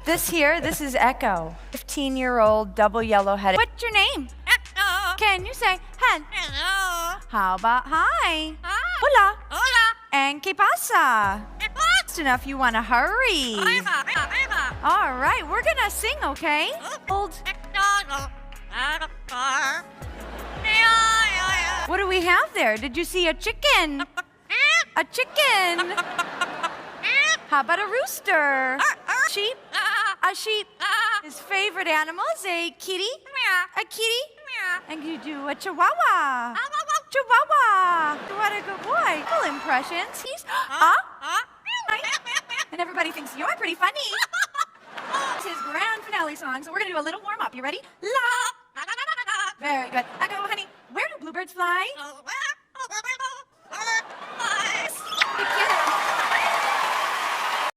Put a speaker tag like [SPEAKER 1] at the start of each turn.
[SPEAKER 1] This is Echo. 15-year-old, double yellow-headed. What's your name?
[SPEAKER 2] Echo.
[SPEAKER 1] Can you say hen?
[SPEAKER 2] Hello.
[SPEAKER 1] How about hi?
[SPEAKER 2] Hi.
[SPEAKER 1] Hola.
[SPEAKER 2] Hola.
[SPEAKER 1] And que pasa? Fast enough, you want to hurry. All right, we're gonna sing, okay? Hold. What do we have there? Did you see a chicken? A chicken. How about a rooster? Sheep? A sheep. His favorite animal is a kitty? A kitty? And you do a chihuahua. Chihuahua. What a good boy. Cool impressions. He's and everybody thinks you're pretty funny. It's his grand finale song, so we're gonna do a little warm up. You ready? La. Very good. Echo, honey, where do bluebirds fly? You get it.